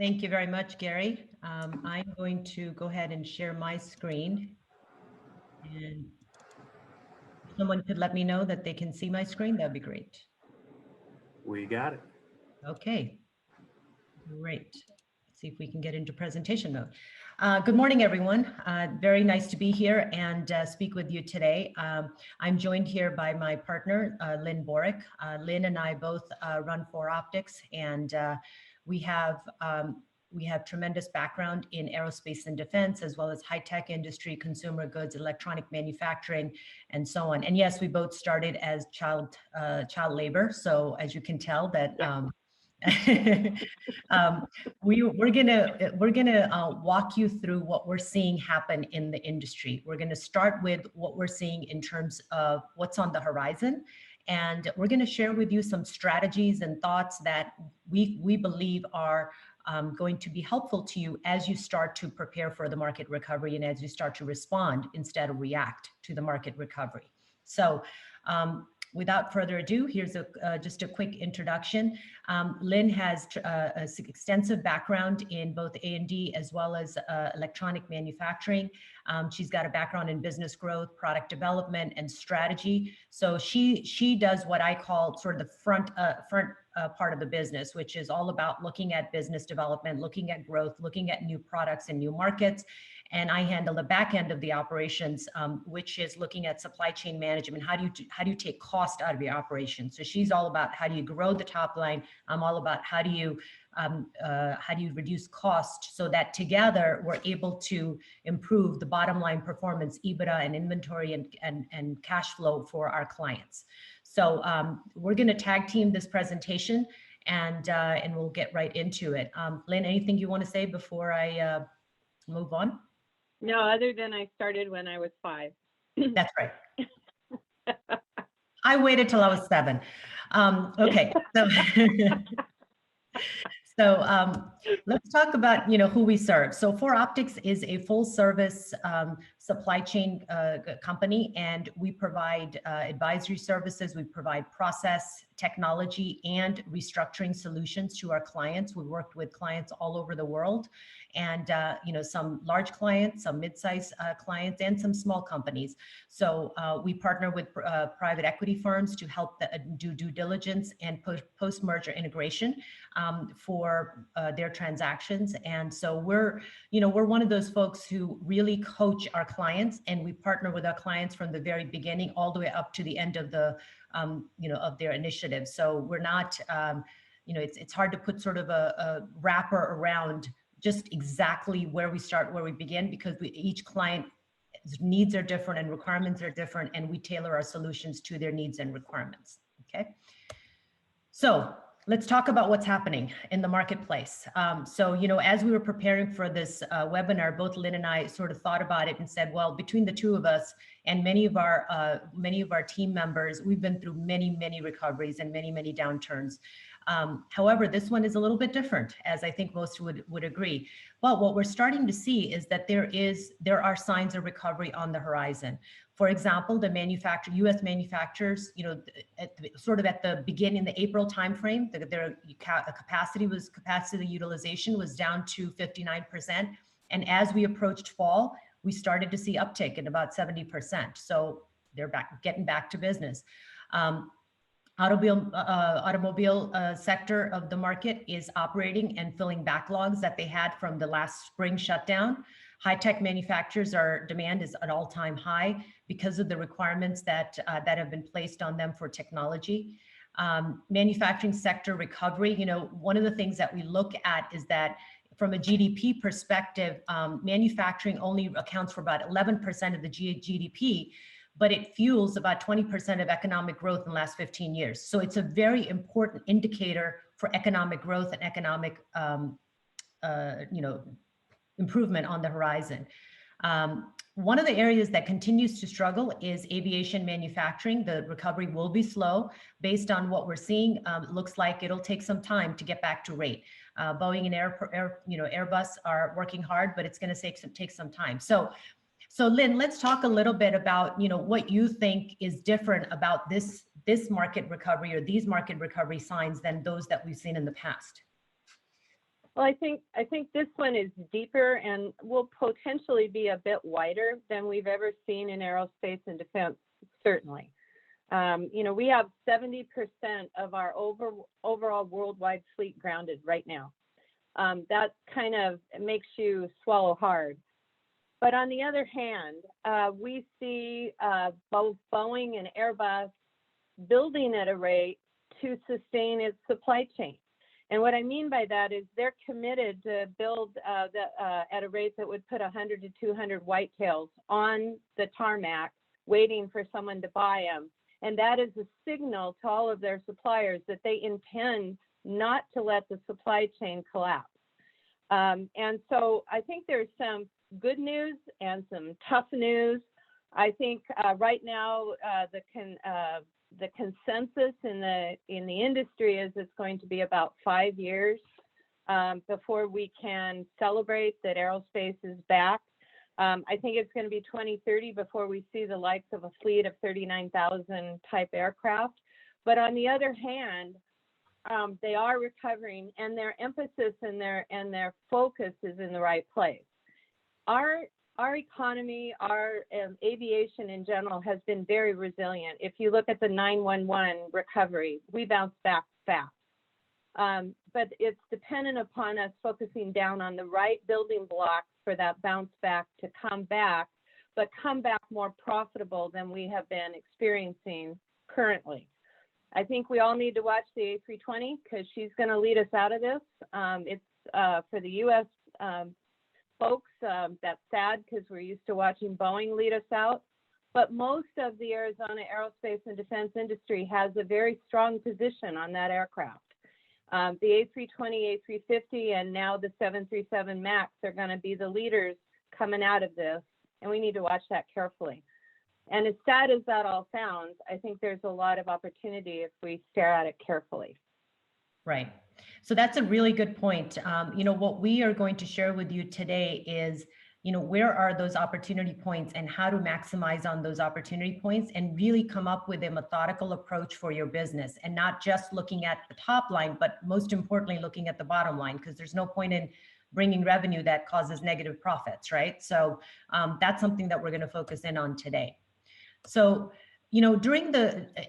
Thank you very much, Gary. I'm going to go ahead and share my screen. And if someone could let me know that they can see my screen, that'd be great. We got it. Okay, great. Let's see if we can get into presentation mode. Good morning, everyone. Very nice to be here and speak with you today. I'm joined here by my partner, Lynn Borek. Lynn and I both run ForeOptics, and we have tremendous background in aerospace and defense, as well as high-tech industry, consumer goods, electronic manufacturing, and so on. And yes, we both started as child labor. So as you can tell that we're gonna walk you through what we're seeing happen in the industry. We're gonna start with what we're seeing in terms of what's on the horizon. And we're gonna share with you some strategies and thoughts that we believe are going to be helpful to you as you start to prepare for the market recovery and as you start to respond instead of react to the market recovery. So without further ado, here's just a quick introduction. Lynn has an extensive background in both A&D as well as electronic manufacturing. She's got a background in business growth, product development, and strategy. So she does what I call sort of the front part of the business, which is all about looking at business development, looking at growth, looking at new products and new markets. And I handle the back end of the operations, which is looking at supply chain management. How do you take cost out of your operation? So she's all about how do you grow the top line. I'm all about how do you reduce cost so that together we're able to improve the bottom line performance, EBITDA and inventory and cash flow for our clients. So we're going to tag team this presentation and we'll get right into it. Lynn, anything you want to say before I move on? No, other than I started when I was 5. That's right. I waited till I was 7. Okay, so let's talk about who we serve. So ForeOptics is a full service supply chain company, and we provide advisory services. We provide process, technology, and restructuring solutions to our clients. We've worked with clients all over the world, and some large clients, some mid-sized clients, and some small companies. So we partner with private equity firms to help do due diligence and post-merger integration for their transactions. And so we're one of those folks who really coach our clients, and we partner with our clients from the very beginning all the way up to the end of the of their initiative. So we're not it's hard to put sort of a wrapper around just exactly where we start, where we begin, because each client's needs are different and requirements are different, and we tailor our solutions to their needs and requirements. Okay, so let's talk about what's happening in the marketplace. So as we were preparing for this webinar, both Lynn and I sort of thought about it and said, well, between the two of us and many of our team members, we've been through many recoveries and many downturns. However, this one is a little bit different, as I think most would agree. But what we're starting to see is that there are signs of recovery on the horizon. For example, the U.S. manufacturers, sort of at the beginning, the April timeframe, their capacity utilization was down to 59%. And as we approached fall, we started to see uptick in about 70%. So they're getting back to business. Automobile sector of the market is operating and filling backlogs that they had from the last spring shutdown. High-tech manufacturers, demand is at all-time high because of the requirements that have been placed on them for technology. Manufacturing sector recovery, one of the things that we look at is that from a GDP perspective, manufacturing only accounts for about 11% of the GDP, but it fuels about 20% of economic growth in the last 15 years. So it's a very important indicator for economic growth and economic, improvement on the horizon. One of the areas that continues to struggle is aviation manufacturing. The recovery will be slow. Based on what we're seeing, it looks like it'll take some time to get back to rate. Boeing and Airbus are working hard, but it's going to take some time. So Lynn, let's talk a little bit about what you think is different about this market recovery or these market recovery signs than those that we've seen in the past. Well, I think this one is deeper and will potentially be a bit wider than we've ever seen in aerospace and defense, certainly. You know, we have 70% of our overall worldwide fleet grounded right now. That kind of makes you swallow hard. But on the other hand, we see both Boeing and Airbus building at a rate to sustain its supply chain. And what I mean by that is they're committed to build at a rate that would put 100 to 200 whitetails on the tarmac, waiting for someone to buy them. And that is a signal to all of their suppliers that they intend not to let the supply chain collapse. And so I think there's some good news and some tough news. I think right now the consensus in the industry is it's going to be about 5 years before we can celebrate that aerospace is back. I think it's going to be 2030 before we see the likes of a fleet of 39,000 type aircraft. But on the other hand, they are recovering, and their emphasis and their focus is in the right place. Our economy, our aviation in general has been very resilient. If you look at the 911 recovery, we bounced back fast. But it's dependent upon us focusing down on the right building blocks for that bounce back to come back, but come back more profitable than we have been experiencing currently. I think we all need to watch the A320 because she's going to lead us out of this. It's for the U.S. Folks, that's sad because we're used to watching Boeing lead us out. But most of the Arizona aerospace and defense industry has a very strong position on that aircraft. The A320, A350, and now the 737 MAX are going to be the leaders coming out of this, and we need to watch that carefully. And as sad as that all sounds, I think there's a lot of opportunity if we stare at it carefully. Right. So that's a really good point. You know, what we are going to share with you today is, you know, where are those opportunity points and how to maximize on those opportunity points and really come up with a methodical approach for your business, and not just looking at the top line, but most importantly, looking at the bottom line, because there's no point in bringing revenue that causes negative profits, right? So that's something that we're going to focus in on today. So, you know,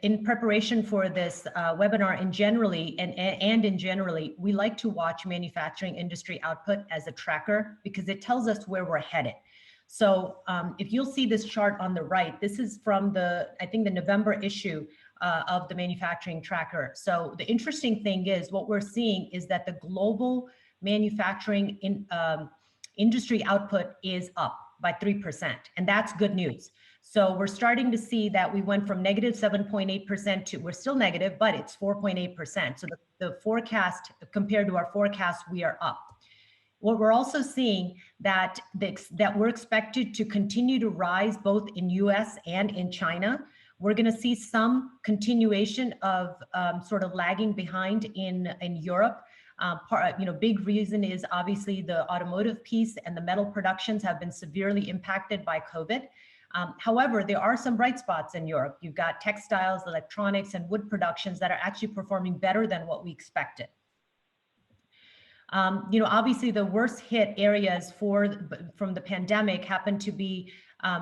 in preparation for this webinar in generally, we like to watch manufacturing industry output as a tracker because it tells us where we're headed. So if you'll see this chart on the right, this is from I think the November issue of the manufacturing tracker. So the interesting thing is what we're seeing is that the global manufacturing industry output is up by 3%, and that's good news. So we're starting to see that we went from negative 7.8% to, we're still negative, but it's 4.8%. So the forecast, compared to our forecast, we are up. What we're also seeing that we're expected to continue to rise both in US and in China. We're going to see some continuation of sort of lagging behind in Europe. You know, big reason is obviously the automotive piece, and the metal productions have been severely impacted by COVID. However, there are some bright spots in Europe. You've got textiles, electronics, and wood productions that are actually performing better than what we expected. You know, obviously the worst hit areas from the pandemic happen to be,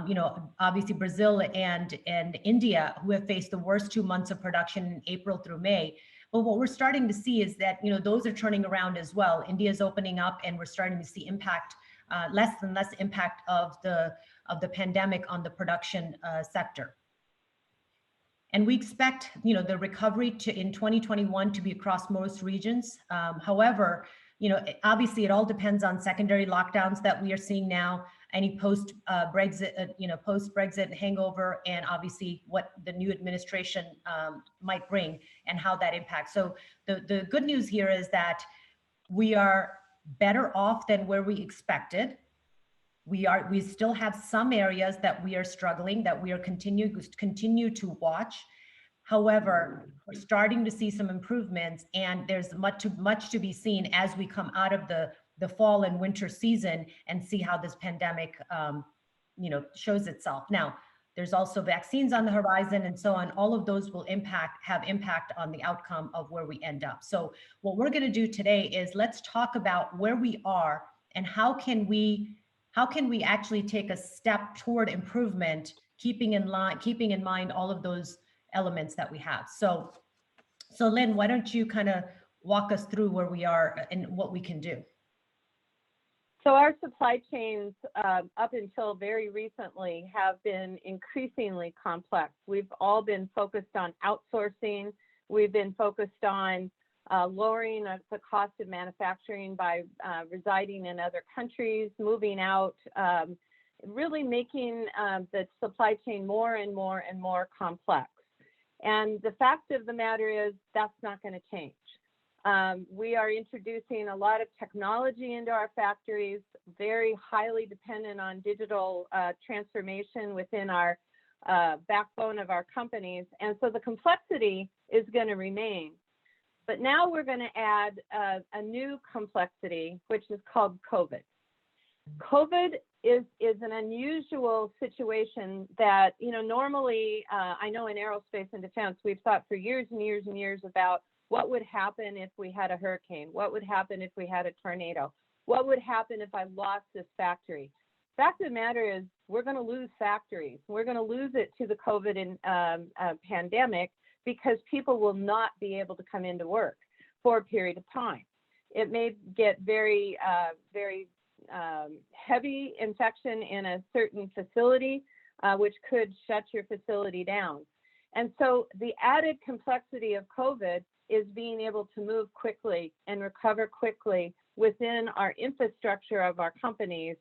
you know, obviously Brazil and India, who have faced the worst 2 months of production in April through May. But what we're starting to see is that, you know, those are turning around as well. India is opening up, and we're starting to see impact, less and less impact of the pandemic on the production sector. And we expect, you know, the recovery in 2021 to be across most regions. However, you know, obviously it all depends on secondary lockdowns that we are seeing now, any post-Brexit, you know, post-Brexit hangover, and obviously what the new administration might bring and how that impacts. So the good news here is that we are better off than where we expected. We still have some areas that we are struggling, that we are continue to watch. However, we're starting to see some improvements, and there's much to be seen as we come out of the fall and winter season and see how this pandemic, you know, shows itself. Now, There's also vaccines on the horizon and so on. All of those will have impact on the outcome of where we end up. So what we're going to do today is let's talk about where we are and how can we actually take a step toward improvement, keeping in mind all of those elements that we have. So Lynn, why don't you kind of walk us through where we are and what we can do? So our supply chains up until very recently have been increasingly complex. We've all been focused on outsourcing. We've been focused on lowering the cost of manufacturing by residing in other countries, moving out, really making the supply chain more and more and more complex. And the fact of the matter is that's not going to change. We are introducing a lot of technology into our factories, very highly dependent on digital transformation within our backbone of our companies. And so the complexity is going to remain. But now we're going to add a new complexity, which is called COVID. COVID is an unusual situation that, normally, I know in aerospace and defense, we've thought for years and years and years about what would happen if we had a hurricane? What would happen if we had a tornado? What would happen if I lost this factory? Fact of the matter is we're going to lose factories. We're going to lose it to the COVID pandemic because people will not be able to come into work for a period of time. It may get very heavy infection in a certain facility, which could shut your facility down. And so the added complexity of COVID is being able to move quickly and recover quickly within our infrastructure of our companies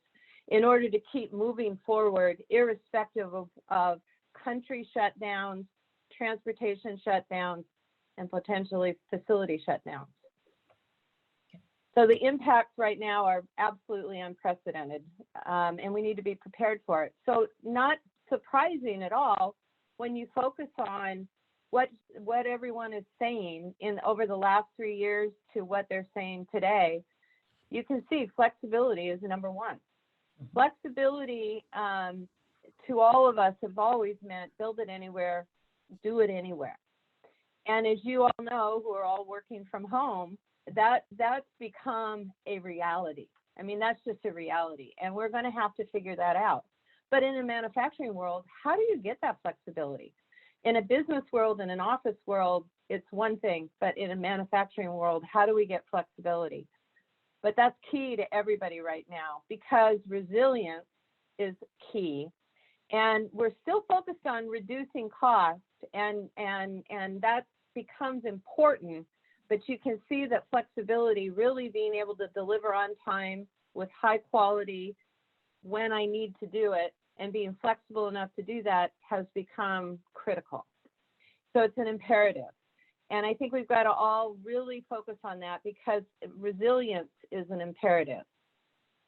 in order to keep moving forward, irrespective of country shutdowns, transportation shutdowns, and potentially facility shutdowns. So the impacts right now are absolutely unprecedented, and we need to be prepared for it. So not surprising at all when you focus on what everyone is saying over the last 3 years to what they're saying today. You can see flexibility is number one. Flexibility to all of us have always meant build it anywhere, do it anywhere. And as you all know, who are all working from home, that's become a reality. I mean, that's just a reality, and we're going to have to figure that out. But in a manufacturing world, how do you get that flexibility? In a business world, in an office world, it's one thing, but in a manufacturing world, how do we get flexibility? But that's key to everybody right now because resilience is key. And we're still focused on reducing cost, and that becomes important. But you can see that flexibility, really being able to deliver on time with high quality when I need to do it, and being flexible enough to do that has become critical. So it's an imperative. And I think we've got to all really focus on that because resilience is an imperative.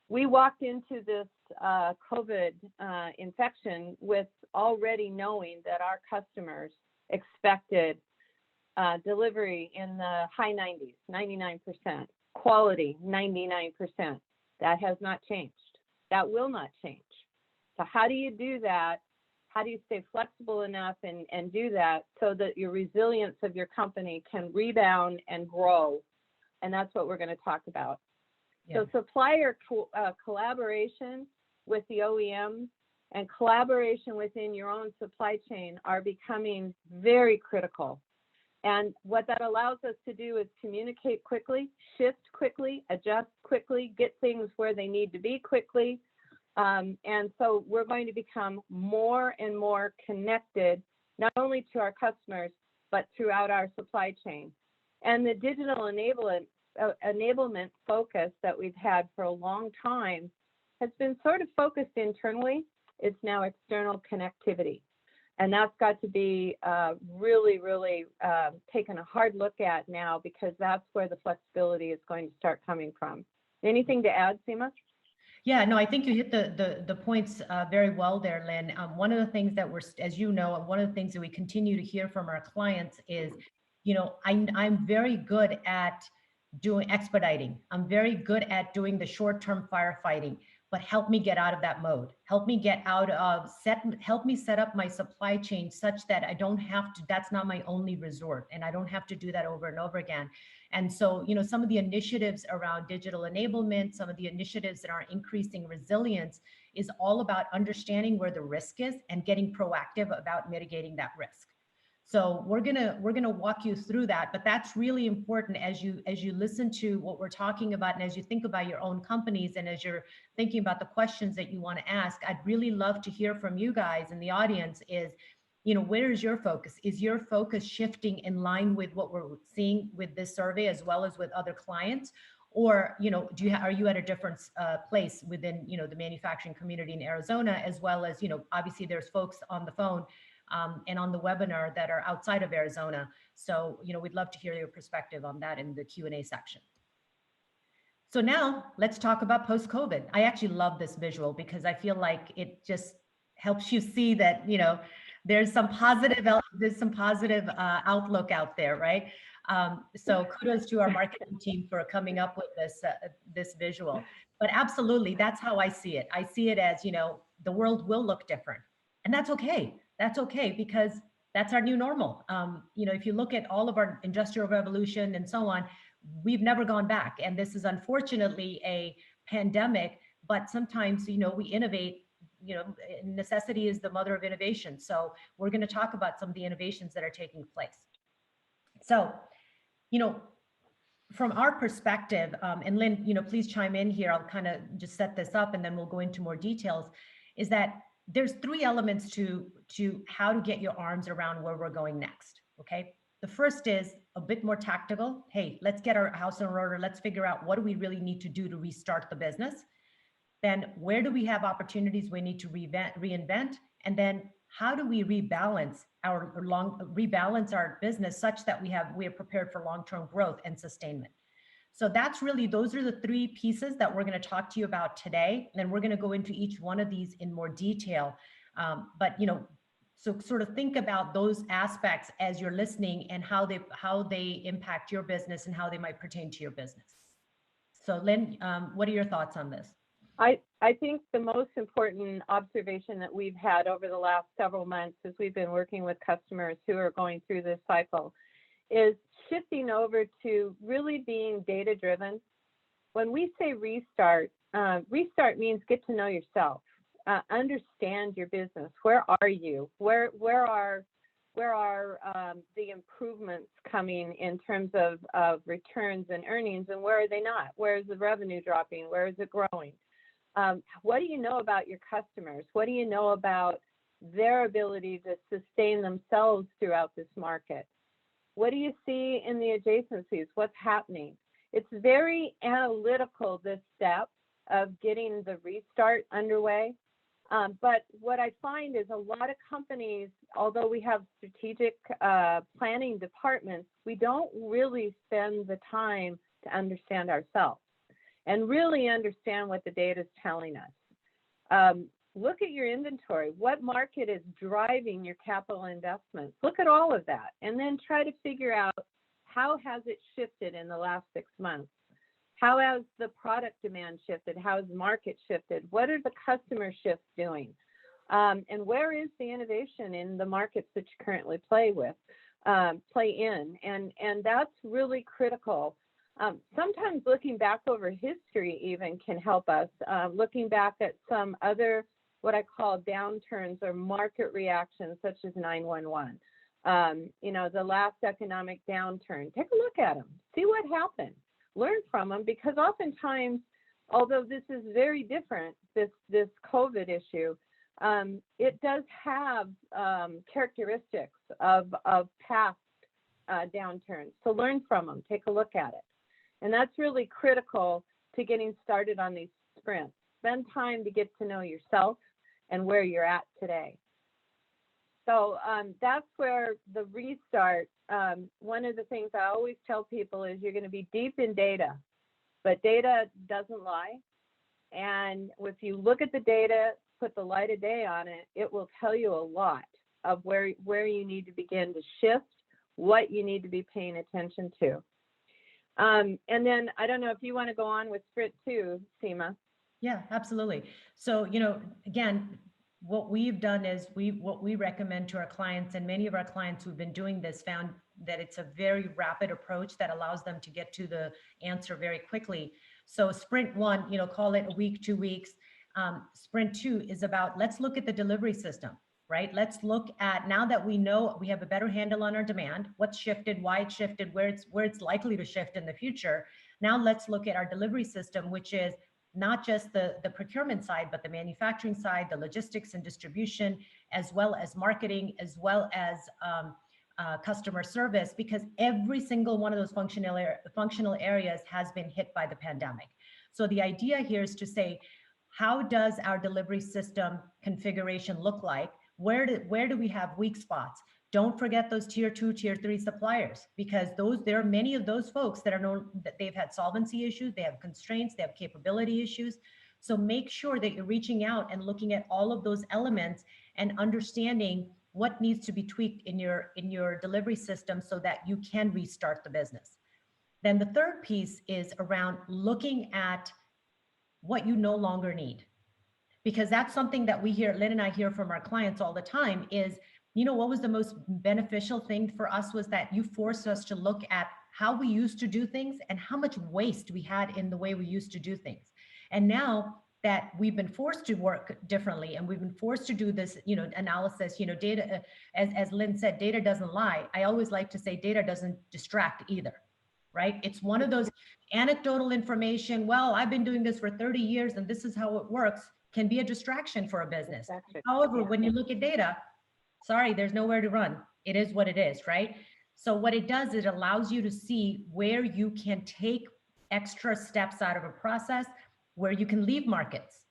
We walked into this COVID infection with already knowing that our customers expected delivery in the high 90s, 99%, quality 99%. That has not changed. That will not change. So how do you do that? How do you stay flexible enough and do that so that your resilience of your company can rebound and grow? And that's what we're going to talk about. Yeah. So supplier collaboration with the OEM and collaboration within your own supply chain are becoming very critical. And what that allows us to do is communicate quickly, shift quickly, adjust quickly, get things where they need to be quickly. And so we're going to become more and more connected, not only to our customers, but throughout our supply chain. And the digital enablement focus that we've had for a long time has been sort of focused internally. It's now external connectivity. And that's got to be really, really taken a hard look at now because that's where the flexibility is going to start coming from. Anything to add, Seema? Yeah, no, I think you hit the points very well there, Lynn. One of the things that as you know, one of the things that we continue to hear from our clients is, I'm very good at doing expediting. I'm very good at doing the short-term firefighting. but help me get out of that mode. Help me get out of help me set up my supply chain such that I don't have to, that's not my only resort, and I don't have to do that over and over again. And so, you know, some of the initiatives around digital enablement, some of the initiatives that are increasing resilience is all about understanding where the risk is and getting proactive about mitigating that risk. So we're gonna walk you through that, but that's really important as you listen to what we're talking about, and as you think about your own companies, and as you're thinking about the questions that you want to ask. I'd really love to hear from you guys in the audience. Is, you know, where is your focus? Is your focus shifting in line with what we're seeing with this survey as well as with other clients? Or, you know, are you at a different place within, you know, the manufacturing community in Arizona, as well as, you know, obviously there's folks on the phone and on the webinar that are outside of Arizona. So, you know, we'd love to hear your perspective on that in the Q&A section. So now let's talk about post-COVID. I actually love this visual because I feel like it just helps you see that, you know, there's some positive outlook out there, right? So kudos to our marketing team for coming up with this visual. But absolutely, that's how I see it. I see it as, you know, the world will look different, and that's okay. That's okay, because that's our new normal. You know, if you look at all of our industrial revolution and so on, we've never gone back. And this is unfortunately a pandemic, but sometimes, you know, we innovate, you know, necessity is the mother of innovation. So we're going to talk about some of the innovations that are taking place. So, you know, from our perspective, and Lynn, you know, please chime in here. I'll kind of just set this up and then we'll go into more details, is that there's three elements to how to get your arms around where we're going next, okay? The first is a bit more tactical. Hey, let's get our house in order. Let's figure out what do we really need to do to restart the business. Then where do we have opportunities we need to reinvent? And then how do we rebalance our business such that we are prepared for long-term growth and sustainment? So those are the three pieces that we're going to talk to you about today. And we're going to go into each one of these in more detail. But, you know, so sort of think about those aspects as you're listening and how they impact your business and how they might pertain to your business. So Lynn, what are your thoughts on this? I think the most important observation that we've had over the last several months as we've been working with customers who are going through this cycle is shifting over to really being data-driven. When we say restart, restart means get to know yourself, understand your business. Where are you? Where are the improvements coming in terms of returns and earnings, and where are they not? Where is the revenue dropping? Where is it growing? What do you know about your customers? What do you know about their ability to sustain themselves throughout this market? What do you see in the adjacencies? What's happening? It's very analytical, this step of getting the restart underway. But what I find is a lot of companies, although we have strategic planning departments, we don't really spend the time to understand ourselves and really understand what the data is telling us. Look at your inventory. What market is driving your capital investments? Look at all of that, and then try to figure out how has it shifted in the last 6 months? How has the product demand shifted? How has the market shifted? What are the customer shifts doing? And where is the innovation in the markets that you currently play in? And that's really critical. Sometimes looking back over history even can help us, looking back at some other, what I call downturns or market reactions, such as 9/11. You know, the last economic downturn, take a look at them, see what happened, learn from them, because oftentimes, although this is very different, this COVID issue, it does have characteristics of past downturns. So learn from them, take a look at it. And that's really critical to getting started on these sprints. Spend time to get to know yourself and where you're at today. So that's where the restart, one of the things I always tell people is you're going to be deep in data, but data doesn't lie. And if you look at the data, put the light of day on it, it will tell you a lot of where you need to begin to shift, what you need to be paying attention to. And then I don't know if you want to go on with sprint 2, Seema. Yeah, absolutely. So, again, what we've done is what we recommend to our clients, and many of our clients who've been doing this found that it's a very rapid approach that allows them to get to the answer very quickly. So sprint one, call it a week, 2 weeks. Sprint two is about, let's look at the delivery system, right? Let's look at, now that we know we have a better handle on our demand, what's shifted, why it shifted, where it's likely to shift in the future. Now let's look at our delivery system, which is not just the procurement side, but the manufacturing side, the logistics and distribution, as well as marketing, as well as customer service, because every single one of those functional areas has been hit by the pandemic. So the idea here is to say, how does our delivery system configuration look like? Where do we have weak spots? Don't forget those tier 2, tier 3 suppliers, because there are many of those folks that they've had solvency issues, they have constraints, they have capability issues. So make sure that you're reaching out and looking at all of those elements and understanding what needs to be tweaked in your delivery system so that you can restart the business. Then the third piece is around looking at what you no longer need, because that's something that Lynn and I hear from our clients all the time is, what was the most beneficial thing for us was that you forced us to look at how we used to do things and how much waste we had in the way we used to do things. And now that we've been forced to work differently and we've been forced to do this, analysis, data, as Lynn said, data doesn't lie. I always like to say data doesn't distract either, right? It's one of those anecdotal information. Well, I've been doing this for 30 years and this is how it works, can be a distraction for a business. Exactly. However, when you look at data, sorry, there's nowhere to run. It is what it is, right? So what it does, it allows you to see where you can take extra steps out of a process, where you can leave markets.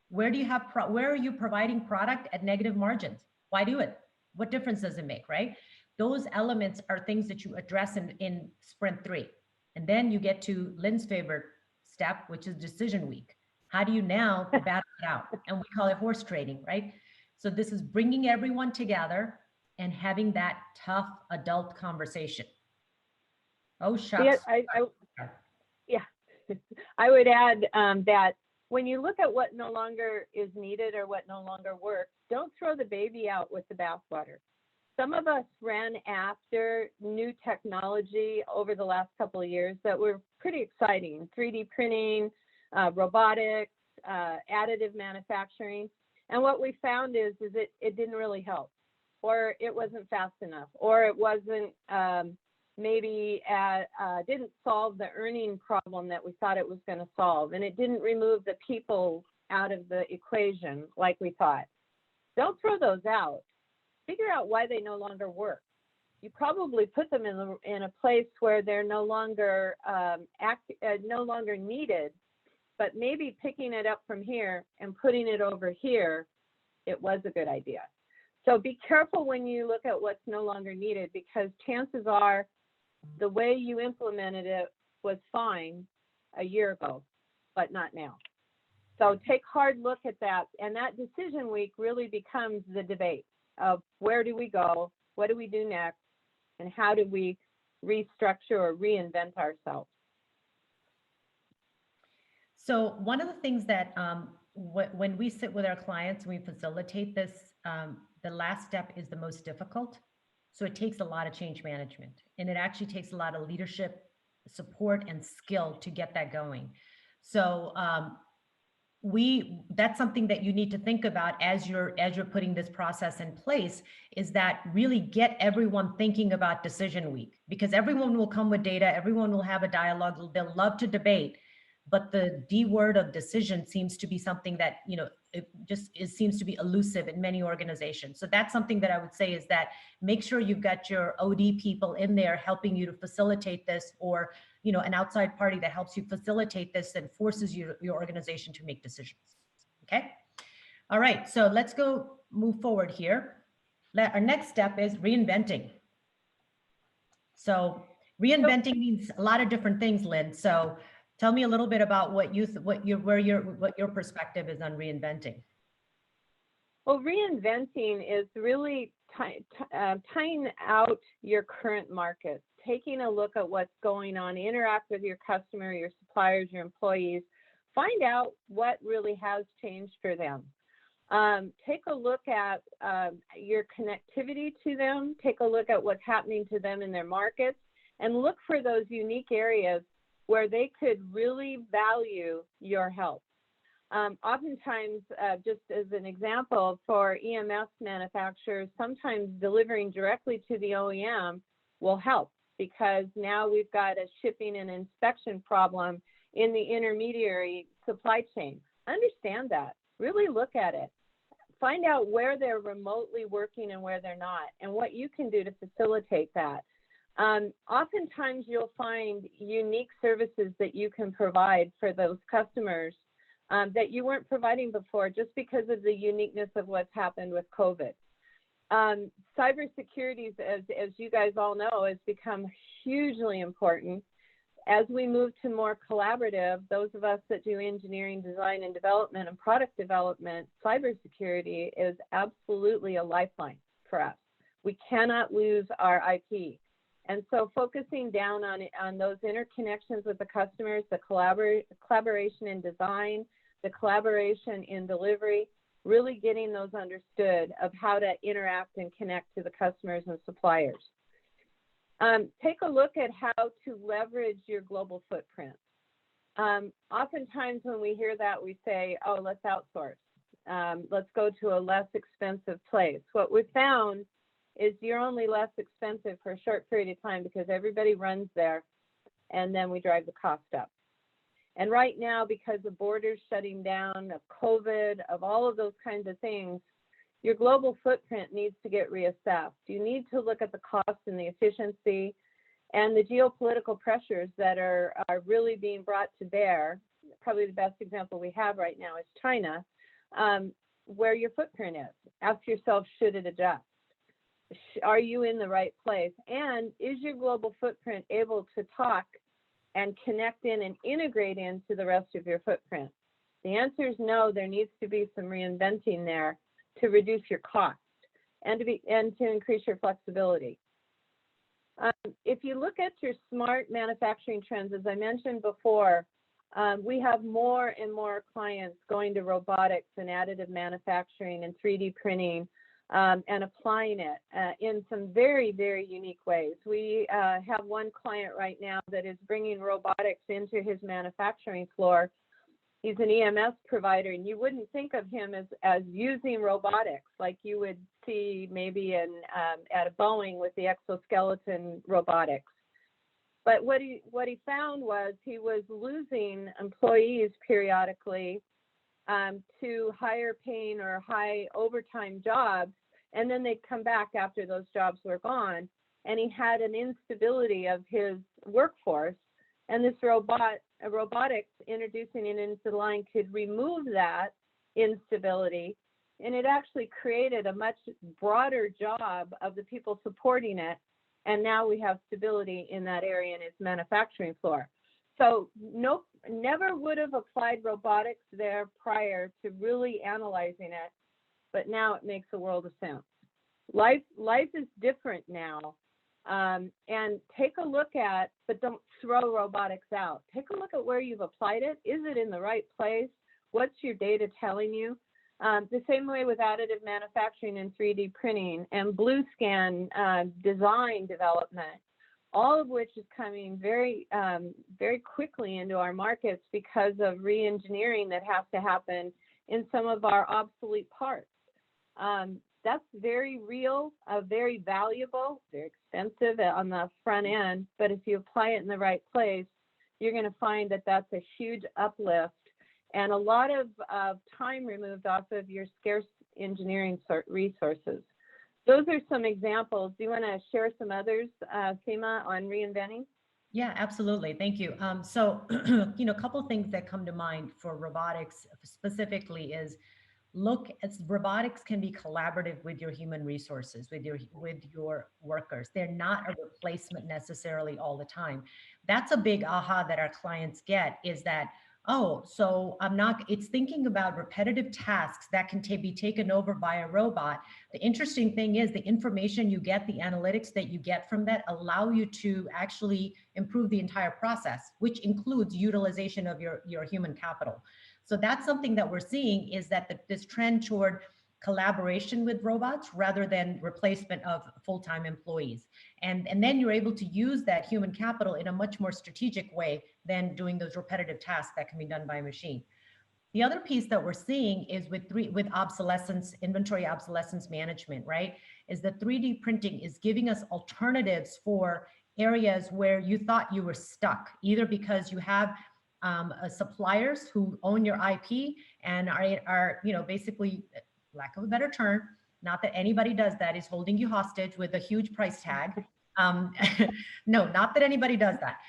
Where are you providing product at negative margins? Why do it? What difference does it make, right? Those elements are things that you address in sprint 3. And then you get to Lynn's favorite step, which is decision week. How do you now battle it out? And we call it horse trading, right? So this is bringing everyone together and having that tough adult conversation. Oh, shucks. Yeah, I would add that when you look at what no longer is needed or what no longer works, don't throw the baby out with the bathwater. Some of us ran after new technology over the last couple of years that were pretty exciting. 3D printing, robotics, additive manufacturing. And what we found is it didn't really help, or it wasn't fast enough, or it wasn't didn't solve the earning problem that we thought it was going to solve. And it didn't remove the people out of the equation like we thought. Don't throw those out. Figure out why they no longer work. You probably put them in a place where they're no longer needed. But maybe picking it up from here and putting it over here, it was a good idea. So be careful when you look at what's no longer needed, because chances are the way you implemented it was fine a year ago, but not now. So take a hard look at that. And that decision week really becomes the debate of where do we go, what do we do next, and how do we restructure or reinvent ourselves. So one of the things that when we sit with our clients, we facilitate this, the last step is the most difficult. So it takes a lot of change management, and it actually takes a lot of leadership support and skill to get that going. So that's something that you need to think about as you're putting this process in place, is that really get everyone thinking about decision week, because everyone will come with data, everyone will have a dialogue, they'll love to debate. But the D word of decision seems to be something that, it seems to be elusive in many organizations. So that's something that I would say is that make sure you've got your OD people in there helping you to facilitate this, or, an outside party that helps you facilitate this and forces your organization to make decisions. Okay. All right. So let's move forward here. Our next step is reinventing. So reinventing means a lot of different things, Lynn. So tell me a little bit about what your perspective is on reinventing. Well, reinventing is really tying out your current market, taking a look at what's going on, interact with your customer, your suppliers, your employees, find out what really has changed for them. Take a look at your connectivity to them, take a look at what's happening to them in their markets, and look for those unique areas where they could really value your help. Oftentimes, just as an example, for EMS manufacturers, sometimes delivering directly to the OEM will help, because now we've got a shipping and inspection problem in the intermediary supply chain. Understand that. Really look at it. Find out where they're remotely working and where they're not, and what you can do to facilitate that. Oftentimes, you'll find unique services that you can provide for those customers that you weren't providing before, just because of the uniqueness of what's happened with COVID. Cybersecurity, as you guys all know, has become hugely important. As we move to more collaborative, those of us that do engineering, design, and development and product development, cybersecurity is absolutely a lifeline for us. We cannot lose our IP. And so focusing down on those interconnections with the customers, the collaboration in design, the collaboration in delivery, really getting those understood of how to interact and connect to the customers and suppliers. Take a look at how to leverage your global footprint. Oftentimes when we hear that, we say, oh, let's outsource. Let's go to a less expensive place. What we've found is you're only less expensive for a short period of time, because everybody runs there, and then we drive the cost up. And right now, because of borders shutting down, of COVID, of all of those kinds of things, your global footprint needs to get reassessed. You need to look at the cost and the efficiency and the geopolitical pressures that are really being brought to bear. Probably the best example we have right now is China, where your footprint is. Ask yourself, should it adjust? Are you in the right place? And is your global footprint able to talk and connect in and integrate into the rest of your footprint? The answer is no. There needs to be some reinventing there to reduce your cost and to increase your flexibility. If you look at your smart manufacturing trends, as I mentioned before, we have more and more clients going to robotics and additive manufacturing and 3D printing, and applying it in some very, very unique ways. We have one client right now that is bringing robotics into his manufacturing floor. He's an EMS provider, and you wouldn't think of him as using robotics like you would see maybe at a Boeing with the exoskeleton robotics. But what he found was he was losing employees periodically to higher paying or high overtime jobs, and then they'd come back after those jobs were gone, and he had an instability of his workforce. And this robotics introducing it into the line could remove that instability, and it actually created a much broader job of the people supporting it. And now we have stability in that area in its manufacturing floor. So never would have applied robotics there prior to really analyzing it, but now it makes a world of sense. Life is different now. And take a look at, but don't throw robotics out. Take a look at where you've applied it. Is it in the right place? What's your data telling you? The same way with additive manufacturing and 3D printing and blue scan design development, all of which is coming very, very quickly into our markets because of re-engineering that has to happen in some of our obsolete parts. That's very real, very valuable, very expensive on the front end, but if you apply it in the right place, you're going to find that that's a huge uplift and a lot of time removed off of your scarce engineering resources. Those are some examples. Do you want to share some others, Seema, on reinventing? Yeah, absolutely. Thank you. So, a couple of things that come to mind for robotics specifically is robotics can be collaborative with your human resources, with your workers. They're not a replacement necessarily all the time. That's a big aha that our clients get, is that Oh, so it's thinking about repetitive tasks that can be taken over by a robot. The interesting thing is the information you get, the analytics that you get from that allow you to actually improve the entire process, which includes utilization of your human capital. So that's something that we're seeing, is that this trend toward collaboration with robots rather than replacement of full-time employees. And then you're able to use that human capital in a much more strategic way than doing those repetitive tasks that can be done by a machine. The other piece that we're seeing is with obsolescence, inventory obsolescence management, right? Is that 3D printing is giving us alternatives for areas where you thought you were stuck, either because you have suppliers who own your IP and are basically, lack of a better term, not that anybody does that, is holding you hostage with a huge price tag. No, not that anybody does that.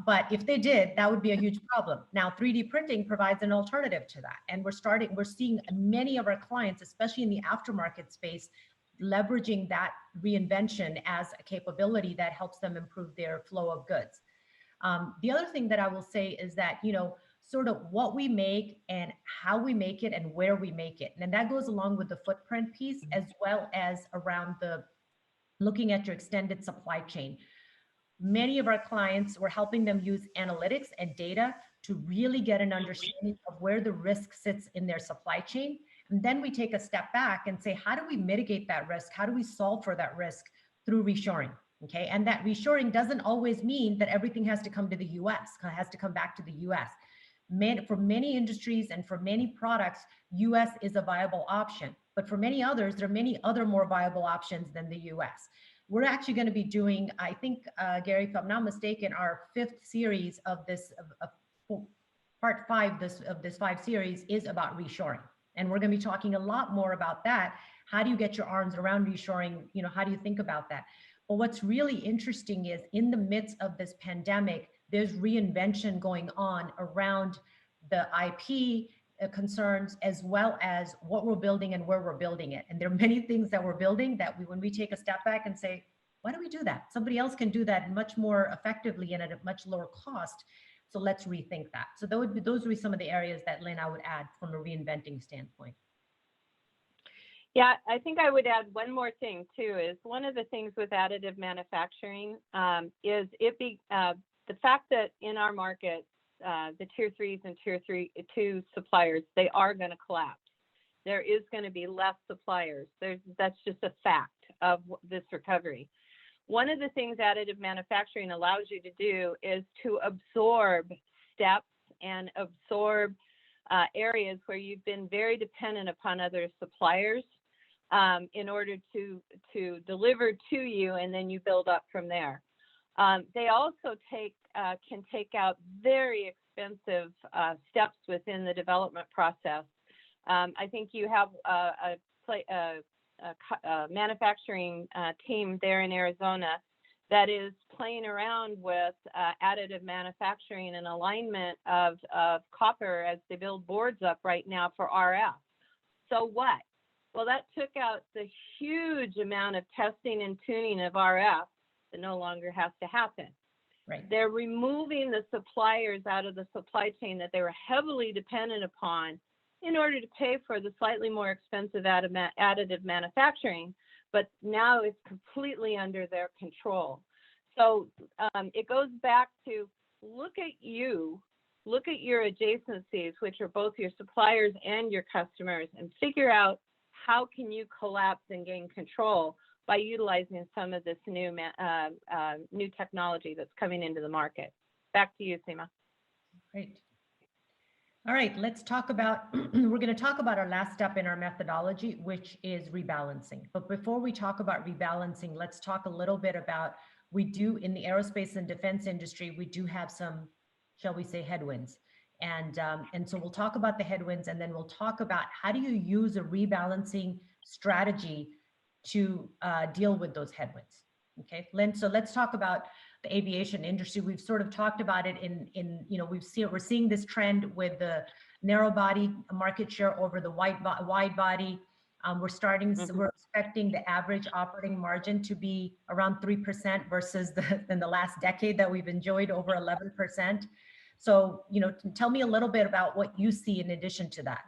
But if they did, that would be a huge problem. Now, 3D printing provides an alternative to that. And we're seeing many of our clients, especially in the aftermarket space, leveraging that reinvention as a capability that helps them improve their flow of goods. The other thing that I will say is that, sort of what we make and how we make it and where we make it. And that goes along with the footprint piece, as well as around looking at your extended supply chain. Many of our clients, we're helping them use analytics and data to really get an understanding of where the risk sits in their supply chain. And then we take a step back and say, how do we mitigate that risk? How do we solve for that risk through reshoring? Okay, and that reshoring doesn't always mean that everything has to come to the US, has to come back to the US. For many industries and for many products, US is a viable option. But for many others, there are many other more viable options than the US. We're actually going to be doing, I think, Gary, if I'm not mistaken, our 5th series of this, part 5 of this 5 series is about reshoring. And we're going to be talking a lot more about that. How do you get your arms around reshoring? How do you think about that? But what's really interesting is, in the midst of this pandemic, there's reinvention going on around the IP concerns, as well as what we're building and where we're building it. And there are many things that we're building that when we take a step back and say, why do we do that? Somebody else can do that much more effectively and at a much lower cost. So let's rethink that. So those would be some of the areas that, Lynn, I would add from a reinventing standpoint. Yeah, I think I would add one more thing too, is one of the things with additive manufacturing is the fact that in our market, the tier 3s and tier 2 suppliers, they are going to collapse. There is going to be less suppliers. That's just a fact of this recovery. One of the things additive manufacturing allows you to do is to absorb steps and absorb areas where you've been very dependent upon other suppliers in order to deliver to you, and then you build up from there. They also can take out very expensive steps within the development process. I think you have a manufacturing team there in Arizona that is playing around with additive manufacturing and alignment of copper as they build boards up right now for RF. So what? Well, that took out the huge amount of testing and tuning of RF that no longer has to happen. Right. They're removing the suppliers out of the supply chain that they were heavily dependent upon in order to pay for the slightly more expensive additive manufacturing, but now it's completely under their control. So it goes back to look at your adjacencies, which are both your suppliers and your customers, and figure out how can you collapse and gain control by utilizing some of this new technology that's coming into the market. Back to you, Seema. Great. All right, let's talk about, we're going to talk about our last step in our methodology, which is rebalancing. But before we talk about rebalancing, let's talk a little bit about, we do in the aerospace and defense industry, we do have some, shall we say, headwinds. And so we'll talk about the headwinds, and then we'll talk about how do you use a rebalancing strategy to deal with those headwinds. Okay, Lynn, so let's talk about the aviation industry. We've sort of talked about it we're seeing this trend with the narrow body market share over the wide body. We're expecting the average operating margin to be around 3% versus in the last decade that we've enjoyed over 11%. So, tell me a little bit about what you see in addition to that.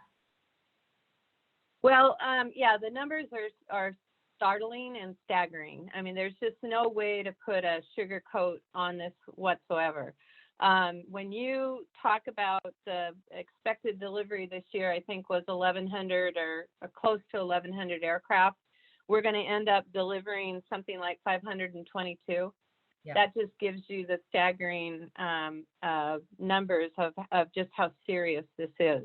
Well, yeah, the numbers are startling and staggering. I mean, there's just no way to put a sugar coat on this whatsoever. When you talk about the expected delivery this year, I think was 1,100 or close to 1,100 aircraft. We're going to end up delivering something like 522. Yeah. That just gives you the staggering numbers of just how serious this is.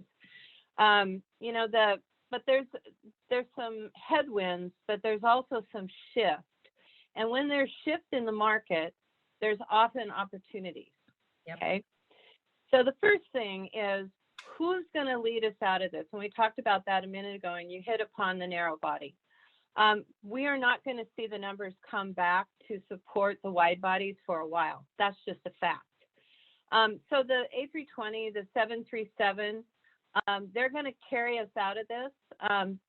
But there's some headwinds, but there's also some shift. And when there's shift in the market, there's often opportunities. Yep. Okay. So the first thing is, who's going to lead us out of this? And we talked about that a minute ago, and you hit upon the narrow body. We are not going to see the numbers come back to support the wide bodies for a while. That's just a fact. So the A320, the 737, they're going to carry us out of this.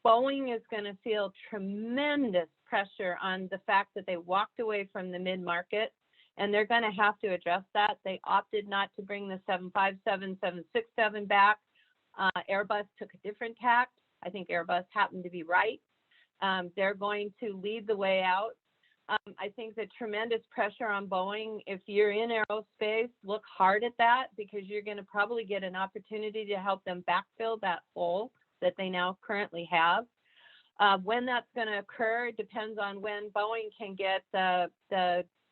Boeing is going to feel tremendous pressure on the fact that they walked away from the mid-market, and they're going to have to address that. They opted not to bring the 757, 767 back. Airbus took a different tack. I think Airbus happened to be right. They're going to lead the way out. I think the tremendous pressure on Boeing, if you're in aerospace, look hard at that, because you're going to probably get an opportunity to help them backfill that hole that they now currently have. When that's going to occur depends on when Boeing can get the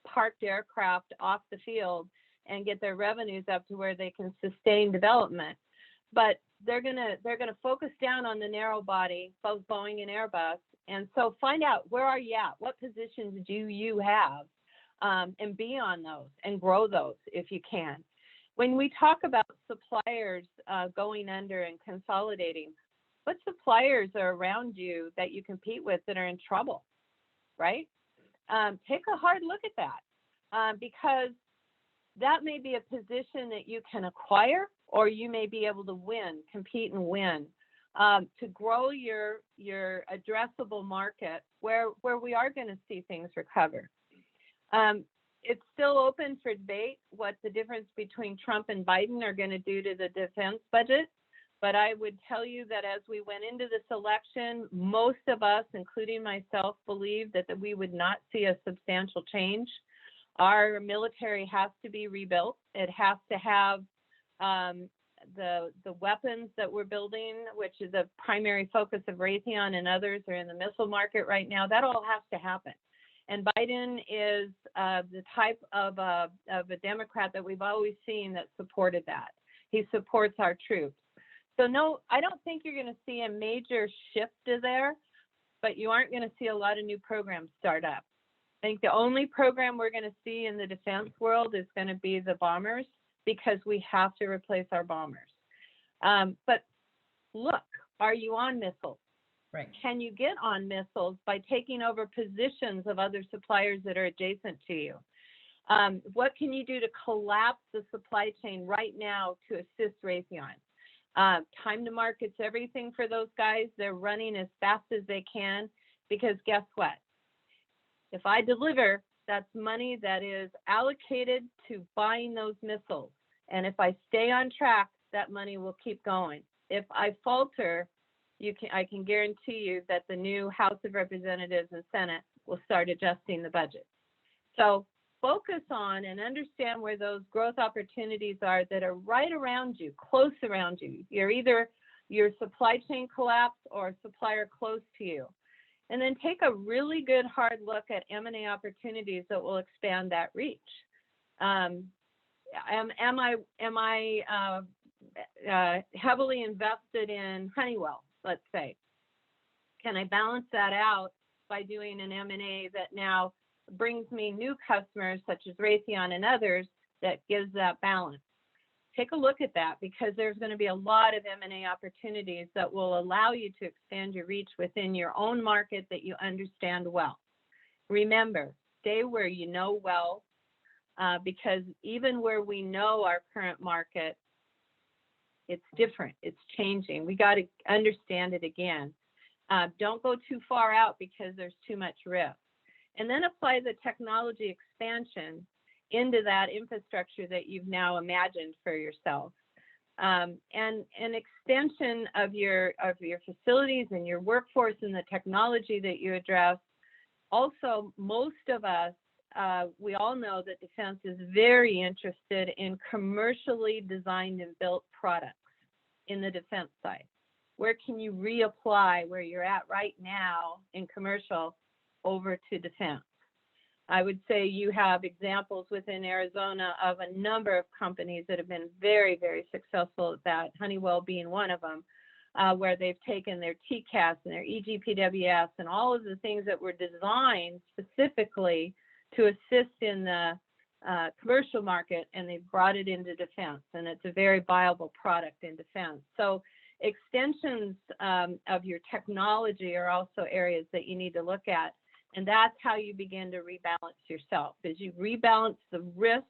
parked aircraft off the field and get their revenues up to where they can sustain development. But they're gonna focus down on the narrow body, both Boeing and Airbus. And so find out, where are you at? What positions do you have? And be on those and grow those if you can. When we talk about suppliers going under and consolidating, what suppliers are around you that you compete with that are in trouble, right? Take a hard look at that, because that may be a position that you can acquire, or you may be able to compete and win. To grow your addressable market where we are going to see things recover. It's still open for debate what the difference between Trump and Biden are going to do to the defense budget. But I would tell you that as we went into this election, most of us, including myself, believed that we would not see a substantial change. Our military has to be rebuilt. It has to have the weapons that we're building, which is a primary focus of Raytheon and others are in the missile market right now. That all has to happen. And Biden is the type of a Democrat that we've always seen that supported that. He supports our troops. So no, I don't think you're going to see a major shift there, but you aren't going to see a lot of new programs start up. I think the only program we're going to see in the defense world is going to be the bombers, because we have to replace our bombers. But look, are you on missiles? Right. Can you get on missiles by taking over positions of other suppliers that are adjacent to you? What can you do to collapse the supply chain right now to assist Raytheon? Time to market's everything for those guys. They're running as fast as they can, because guess what? If I deliver, that's money that is allocated to buying those missiles. And if I stay on track, that money will keep going. If I falter, I can guarantee you that the new House of Representatives and Senate will start adjusting the budget. So focus on and understand where those growth opportunities are that are right around you, close around you. You're either your supply chain collapse or a supplier close to you. And then take a really good hard look at M&A opportunities that will expand that reach. Am I heavily invested in Honeywell, let's say? Can I balance that out by doing an M&A that now brings me new customers such as Raytheon and others that gives that balance? Take a look at that, because there's going to be a lot of M&A opportunities that will allow you to expand your reach within your own market that you understand well. Remember, stay where you know well, because even where we know our current market, it's different, it's changing. We got to understand it again. Don't go too far out because there's too much risk. And then apply the technology expansion into that infrastructure that you've now imagined for yourself. And an extension of your facilities and your workforce and the technology that you address. Also, most of us, we all know that defense is very interested in commercially designed and built products in the defense side. Where can you reapply where you're at right now in commercial over to defense? I would say you have examples within Arizona of a number of companies that have been very, very successful at that, Honeywell being one of them, where they've taken their TCAS and their EGPWS and all of the things that were designed specifically to assist in the commercial market, and they've brought it into defense, and it's a very viable product in defense. So extensions of your technology are also areas that you need to look at. And that's how you begin to rebalance yourself, is you rebalance the risk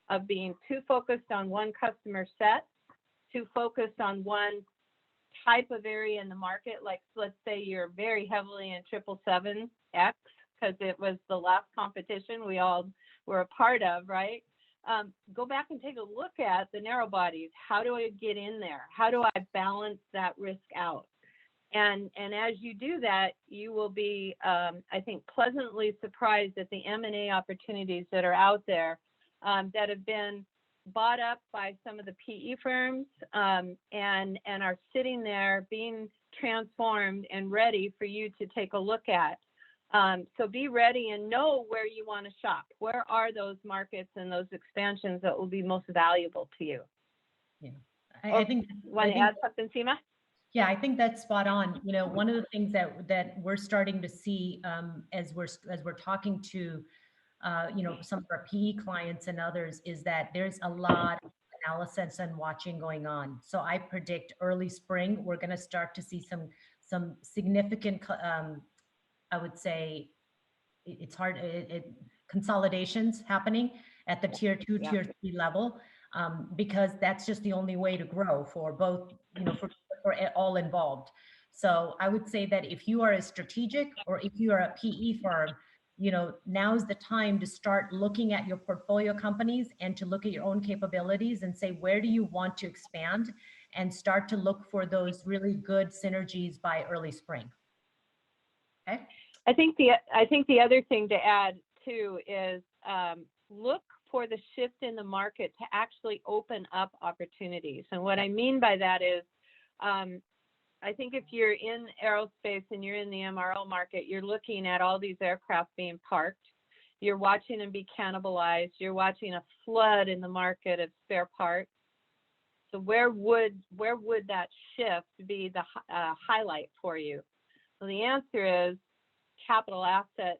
of being too focused on one customer set, too focused on one type of area in the market. Like, let's say you're very heavily in 777X, because it was the last competition we all were a part of, right? Go back and take a look at the narrow bodies. How do I get in there? How do I balance that risk out? And as you do that, you will be, I think, pleasantly surprised at the M&A opportunities that are out there that have been bought up by some of the PE firms and are sitting there being transformed and ready for you to take a look at. So be ready and know where you want to shop. Where are those markets and those expansions that will be most valuable to you? Yeah, I think. Want to add something, Seema? Yeah, I think that's spot on. You know, one of the things that we're starting to see as we're talking to you know, some of our PE clients and others is that there's a lot of analysis and watching going on. So I predict early spring we're going to start to see some significant I would say it's hard consolidations happening at the tier 2, tier 3 level, because that's just the only way to grow for both, you know, for all involved. So I would say that if you are a strategic or if you are a PE firm, you know, now's the time to start looking at your portfolio companies and to look at your own capabilities and say, where do you want to expand, and start to look for those really good synergies by early spring. Okay. I think the other thing to add too is look for the shift in the market to actually open up opportunities. And what I mean by that is, I think if you're in aerospace and you're in the MRO market, you're looking at all these aircraft being parked. You're watching them be cannibalized. You're watching a flood in the market of spare parts. So where would that shift be the highlight for you? Well, the answer is capital asset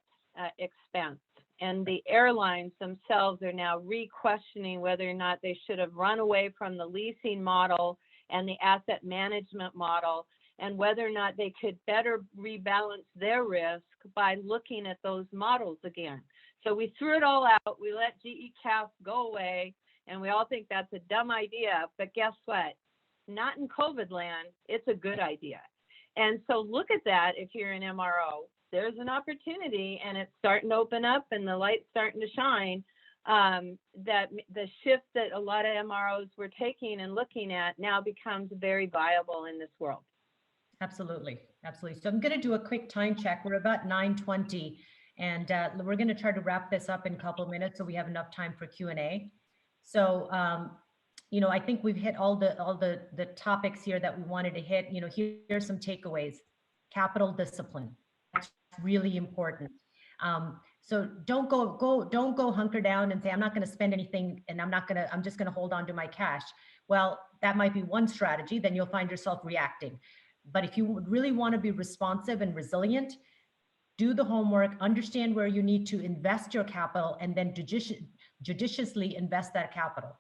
expense. And the airlines themselves are now re-questioning whether or not they should have run away from the leasing model and the asset management model, and whether or not they could better rebalance their risk by looking at those models again. So we threw it all out. We let GE CAS go away, and we all think that's a dumb idea. But guess what? Not in COVID land. It's a good idea. And so look at that if you're an MRO. There's an opportunity, and it's starting to open up, and the light's starting to shine. That the shift that a lot of MROs were taking and looking at now becomes very viable in this world. Absolutely, absolutely. So I'm going to do a quick time check. We're about 9:20, and we're going to try to wrap this up in a couple of minutes so we have enough time for Q&A. So, you know, I think we've hit all the topics here that we wanted to hit. You know, here's some takeaways. Capital discipline. That's really important. So don't go hunker down and say, I'm not going to spend anything and I'm just going to hold on to my cash. Well, that might be one strategy. Then you'll find yourself reacting. But if you really want to be responsive and resilient, do the homework, understand where you need to invest your capital, and then judiciously invest that capital.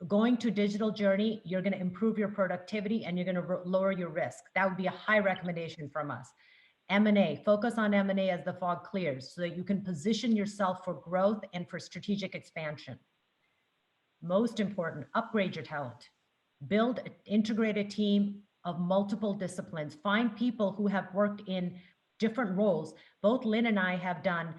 Going to digital journey, you're going to improve your productivity and you're going to lower your risk. That would be a high recommendation from us. M&A, focus on M&A as the fog clears so that you can position yourself for growth and for strategic expansion. Most important, upgrade your talent. Build an integrated team of multiple disciplines. Find people who have worked in different roles. Both Lynn and I have done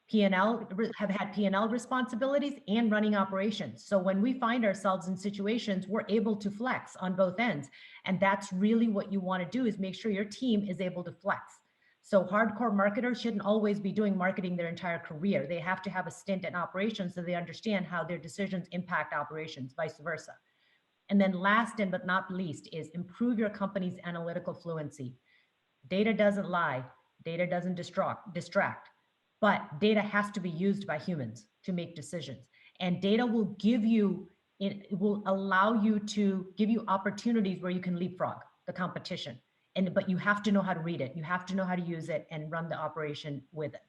P&L, have had P&L responsibilities and running operations. So when we find ourselves in situations, we're able to flex on both ends. And that's really what you want to do, is make sure your team is able to flex. So hardcore marketers shouldn't always be doing marketing their entire career. They have to have a stint in operations so they understand how their decisions impact operations, vice versa. And then last and but not least is improve your company's analytical fluency. Data doesn't lie, data doesn't distract, but data has to be used by humans to make decisions. And data will give you, it will allow you to give you opportunities where you can leapfrog the competition. But you have to know how to read it. You have to know how to use it and run the operation with it.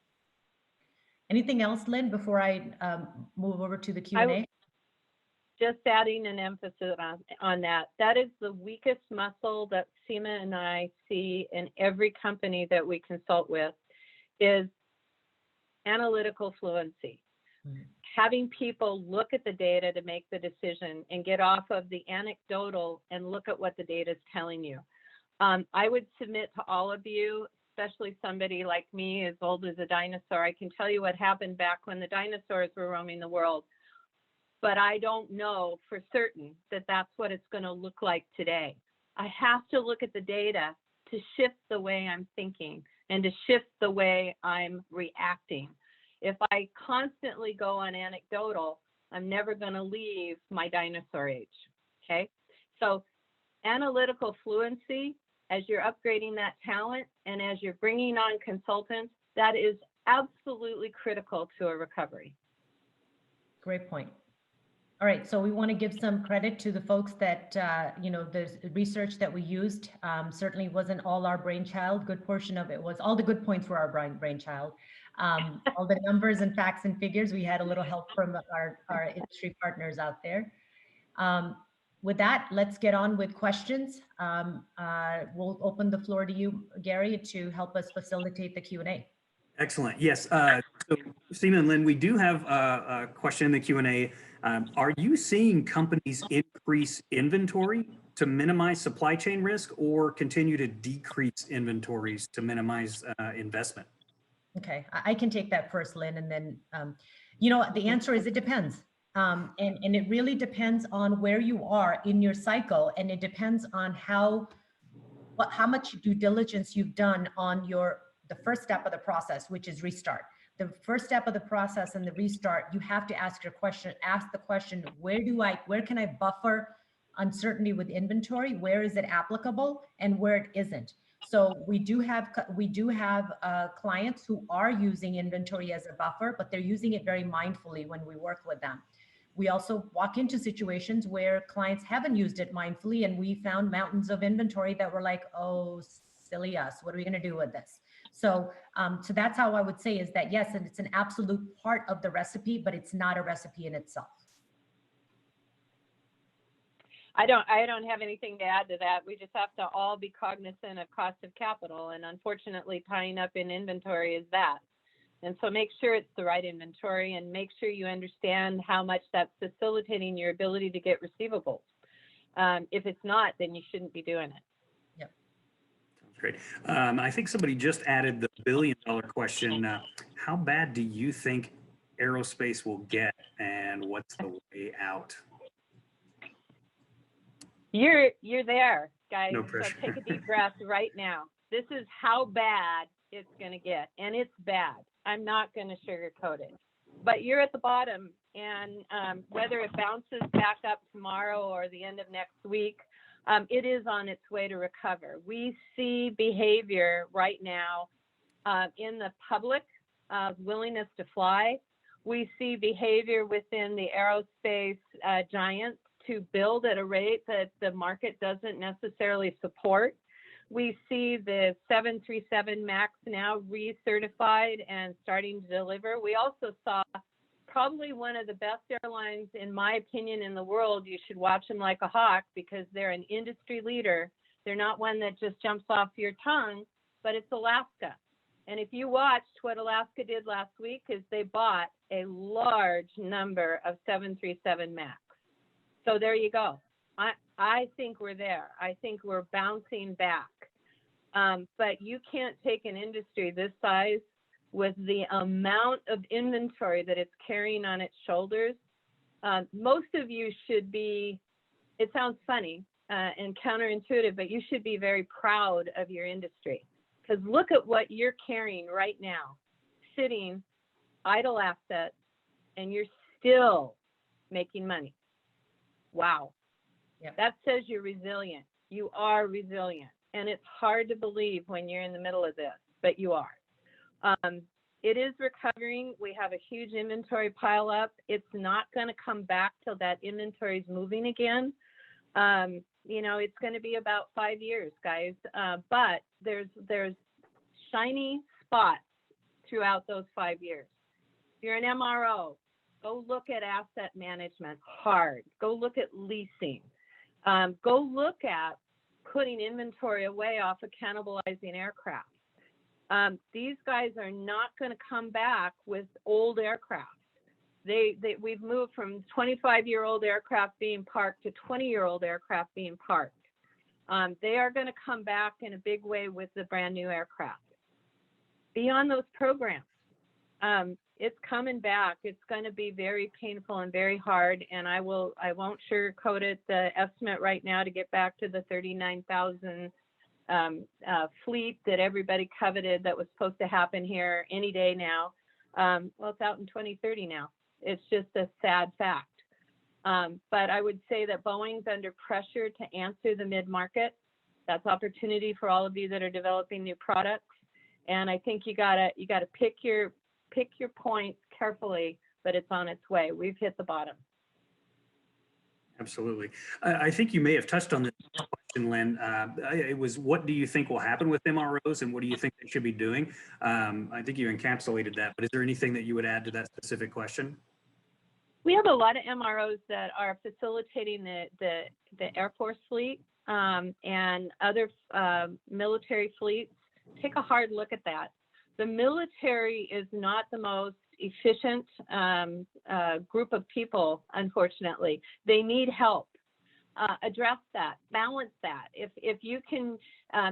Anything else, Lynn, before I move over to the Q&A? Just adding an emphasis on that. That is the weakest muscle that Seema and I see in every company that we consult with, is analytical fluency. Mm-hmm. Having people look at the data to make the decision and get off of the anecdotal and look at what the data is telling you. I would submit to all of you, especially somebody like me, as old as a dinosaur, I can tell you what happened back when the dinosaurs were roaming the world. But I don't know for certain that that's what it's going to look like today. I have to look at the data to shift the way I'm thinking and to shift the way I'm reacting. If I constantly go on anecdotal, I'm never going to leave my dinosaur age, okay? So analytical fluency, as you're upgrading that talent and as you're bringing on consultants, that is absolutely critical to a recovery. Great point. All right, so we want to give some credit to the folks that, the research that we used certainly wasn't all our brainchild. Good portion of it was, all the good points were our brainchild. All the numbers and facts and figures, we had a little help from our industry partners out there. With that, let's get on with questions. We'll open the floor to you, Gary, to help us facilitate the Q&A. Excellent. Yes. So Seema and Lynn, we do have a question in the Q&A. Are you seeing companies increase inventory to minimize supply chain risk, or continue to decrease inventories to minimize investment? Okay, I can take that first, Lynn, and then, the answer is it depends. And it really depends on where you are in your cycle, and it depends on how much due diligence you've done on the first step of the process, which is restart. The first step of the process and the restart, you have to ask the question, where can I buffer uncertainty with inventory? Where is it applicable and where it isn't? So we do have clients who are using inventory as a buffer, but they're using it very mindfully when we work with them. We also walk into situations where clients haven't used it mindfully, and we found mountains of inventory that were like, oh, silly us, what are we going to do with this? So that's how I would say is that, yes, and it's an absolute part of the recipe, but it's not a recipe in itself. I don't have anything to add to that. We just have to all be cognizant of cost of capital, and unfortunately tying up in inventory is that. And so make sure it's the right inventory, and make sure you understand how much that's facilitating your ability to get receivables. If it's not, then you shouldn't be doing it. Yep. Sounds great. I think somebody just added the billion-dollar question. How bad do you think aerospace will get, and what's the way out? You're there, guys. No pressure. So take a deep breath right now. This is how bad it's going to get, and it's bad. I'm not going to sugarcoat it, but you're at the bottom, and whether it bounces back up tomorrow or the end of next week, it is on its way to recover. We see behavior right now in the public willingness to fly. We see behavior within the aerospace giants to build at a rate that the market doesn't necessarily support. We see the 737 MAX now recertified and starting to deliver. We also saw probably one of the best airlines, in my opinion, in the world. You should watch them like a hawk because they're an industry leader. They're not one that just jumps off your tongue, but it's Alaska. And if you watched what Alaska did last week, is they bought a large number of 737 MAX. So there you go. I think we're there. I think we're bouncing back. But you can't take an industry this size with the amount of inventory that it's carrying on its shoulders, most of you should be, it sounds funny and counterintuitive, but you should be very proud of your industry. Because look at what you're carrying right now, sitting idle assets, and you're still making money. Wow. Yep. That says you're resilient. You are resilient. And it's hard to believe when you're in the middle of this, but you are. It is recovering. We have a huge inventory pile up. It's not going to come back till that inventory is moving again. You know, it's going to be about 5 years, guys. But there's shiny spots throughout those 5 years. If you're an MRO, go look at asset management hard. Go look at leasing. Go look at putting inventory away off of cannibalizing aircraft. These guys are not going to come back with old aircraft. We've moved from 25-year-old aircraft being parked to 20-year-old aircraft being parked. They are going to come back in a big way with the brand new aircraft. Beyond those programs, it's coming back. It's going to be very painful and very hard. And I won't sugarcoat it. The estimate right now to get back to the 39,000 fleet that everybody coveted that was supposed to happen here any day now. Well, it's out in 2030 now. It's just a sad fact. But I would say that Boeing's under pressure to answer the mid-market. That's opportunity for all of you that are developing new products. And I think you gotta pick your points carefully, but it's on its way. We've hit the bottom. Absolutely. I think you may have touched on this question, Lynn. It was, what do you think will happen with MROs and what do you think they should be doing? I think you encapsulated that, but is there anything that you would add to that specific question? We have a lot of MROs that are facilitating the Air Force fleet and other military fleets. Take a hard look at that. The military is not the most efficient group of people, unfortunately. They need help. Address that, balance that. If you can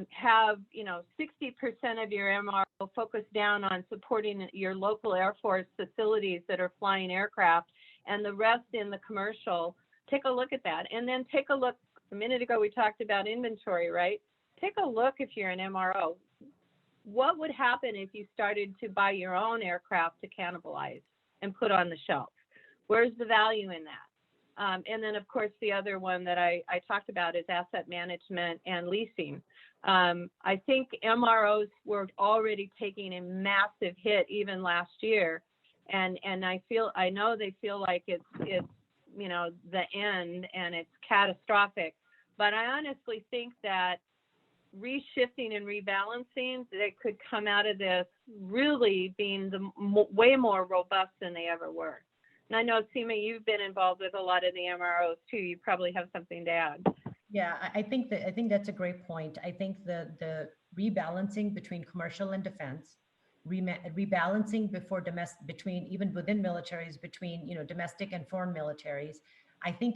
have 60% of your MRO focused down on supporting your local Air Force facilities that are flying aircraft and the rest in the commercial, take a look at that. And then take a look, a minute ago we talked about inventory, right? Take a look if you're an MRO. What would happen if you started to buy your own aircraft to cannibalize and put on the shelf? Where's the value in that? And then, of course, the other one that I talked about is asset management and leasing. I think MROs were already taking a massive hit even last year, and I know they feel like it's the end and it's catastrophic. But I honestly think that reshifting and rebalancing, they could come out of this really being way more robust than they ever were. And I know, Seema, you've been involved with a lot of the MROs too. You probably have something to add. Yeah, I think that's a great point. I think the rebalancing between commercial and defense, rebalancing between even within militaries, between domestic and foreign militaries. I think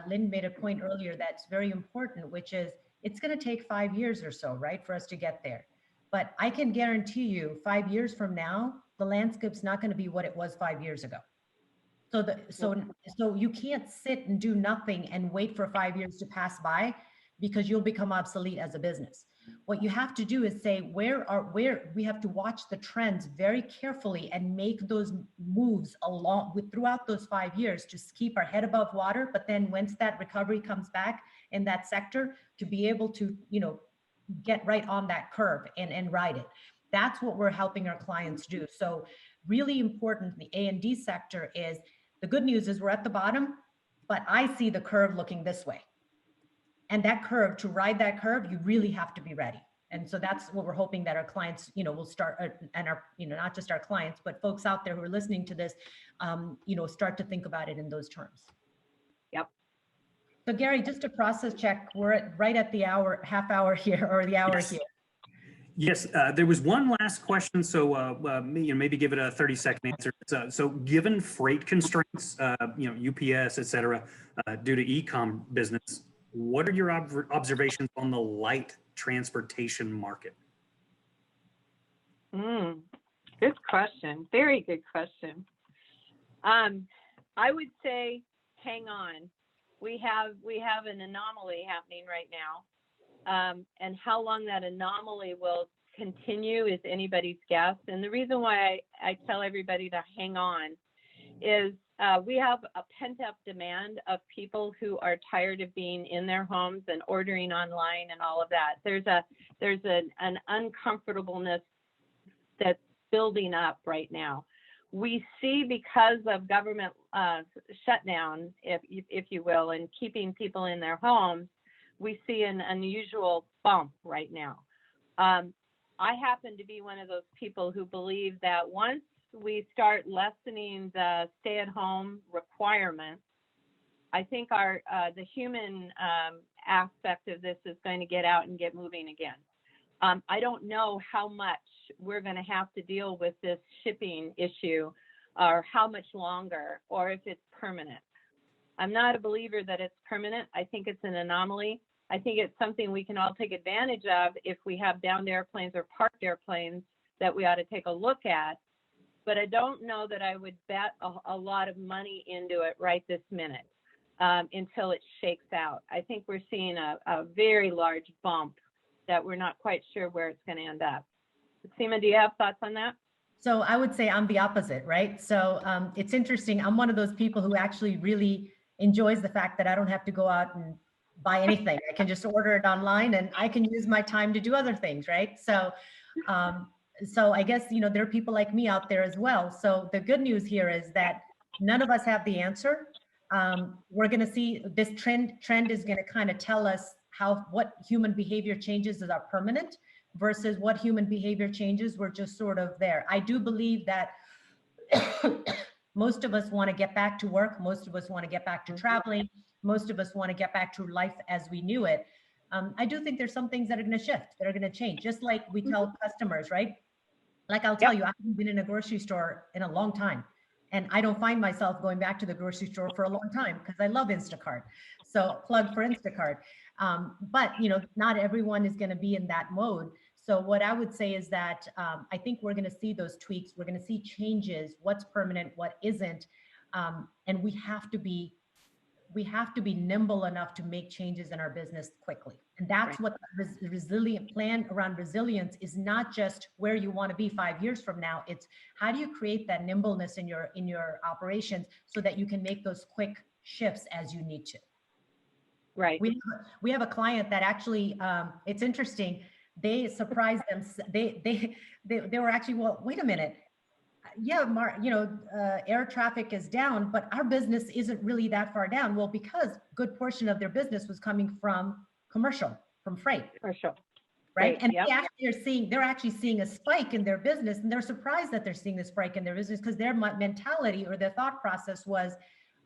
Lynn made a point earlier that's very important, which is it's going to take 5 years or so, right, for us to get there. But I can guarantee you 5 years from now, the landscape's not going to be what it was 5 years ago. So you can't sit and do nothing and wait for 5 years to pass by because you'll become obsolete as a business. What you have to do is say, where we have to watch the trends very carefully and make those moves throughout those 5 years to keep our head above water. But then once that recovery comes back in that sector, to be able to, get right on that curve and ride it. That's what we're helping our clients do. So really important in the A&D sector is, the good news is we're at the bottom, but I see the curve looking this way. And that curve, to ride that curve, you really have to be ready. And so that's what we're hoping that our clients, will start, and our, not just our clients, but folks out there who are listening to this, start to think about it in those terms. Yep. So Gary, just a process check. We're right at the half hour here, or the hour here. Yes, there was one last question, so maybe give it a 30-second answer. So given freight constraints, UPS, et cetera, due to e-com business, what are your observations on the light transportation market? Good question. Very good question. I would say hang on. We have an anomaly happening right now. And how long that anomaly will continue is anybody's guess. And the reason why I tell everybody to hang on is we have a pent-up demand of people who are tired of being in their homes and ordering online and all of that. There's an uncomfortableness that's building up right now. We see, because of government shutdown, if you will, and keeping people in their homes, we see an unusual bump right now. I happen to be one of those people who believe that once we start lessening the stay-at-home requirements, I think the human aspect of this is going to get out and get moving again. I don't know how much we're going to have to deal with this shipping issue, or how much longer, or if it's permanent. I'm not a believer that it's permanent. I think it's an anomaly. I think it's something we can all take advantage of if we have downed airplanes or parked airplanes that we ought to take a look at. But I don't know that I would bet a lot of money into it right this minute until it shakes out. I think we're seeing a very large bump that we're not quite sure where it's going to end up. Seema, do you have thoughts on that? So I would say I'm the opposite, right? So it's interesting. I'm one of those people who actually really enjoys the fact that I don't have to go out and buy anything. I can just order it online and I can use my time to do other things, right? So I guess, there are people like me out there as well. So the good news here is that none of us have the answer. We're going to see this trend is going to kind of tell us what human behavior changes are permanent versus what human behavior changes were just sort of there. I do believe that most of us want to get back to work. Most of us want to get back to traveling. Most of us want to get back to life as we knew it. I do think there's some things that are going to shift, that are going to change, just like we tell customers, right? Like I'll tell you, I haven't been in a grocery store in a long time. And I don't find myself going back to the grocery store for a long time because I love Instacart. So plug for Instacart. But not everyone is going to be in that mode. So what I would say is that I think we're going to see those tweaks. We're going to see changes, what's permanent, what isn't. And we have to be nimble enough to make changes in our business quickly. And that's what the resilient plan around resilience is, not just where you want to be 5 years from now. It's how do you create that nimbleness in your operations so that you can make those quick shifts as you need to. Right. We have a client that actually, it's interesting. They surprised them. They were actually, well, wait a minute. Yeah, air traffic is down, but our business isn't really that far down. Well, because a good portion of their business was coming from commercial, from freight. Commercial. Right. And they're actually seeing a spike in their business, and they're surprised that they're seeing a spike in their business because their mentality or their thought process was,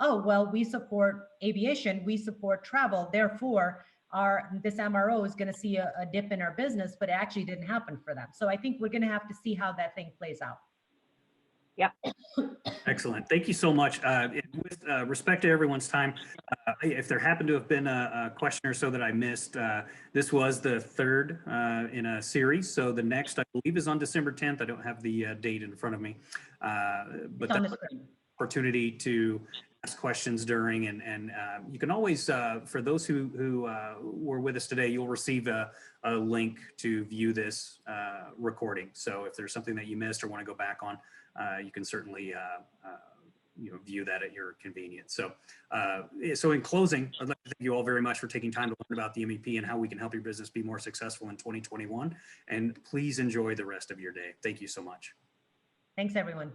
oh, well, we support aviation, we support travel, therefore this MRO is going to see a dip in our business, but it actually didn't happen for them. So I think we're going to have to see how that thing plays out. Yeah. Excellent. Thank you so much. With respect to everyone's time, if there happened to have been a question or so that I missed, this was the third in a series. So the next, I believe, is on December 10th. I don't have the date in front of me, but that's an opportunity to ask questions during, and you can always, for those who were with us today, you'll receive a link to view this recording. So if there's something that you missed or want to go back on, you can certainly view that at your convenience. So in closing, I'd like to thank you all very much for taking time to learn about the MEP and how we can help your business be more successful in 2021. And please enjoy the rest of your day. Thank you so much. Thanks, everyone.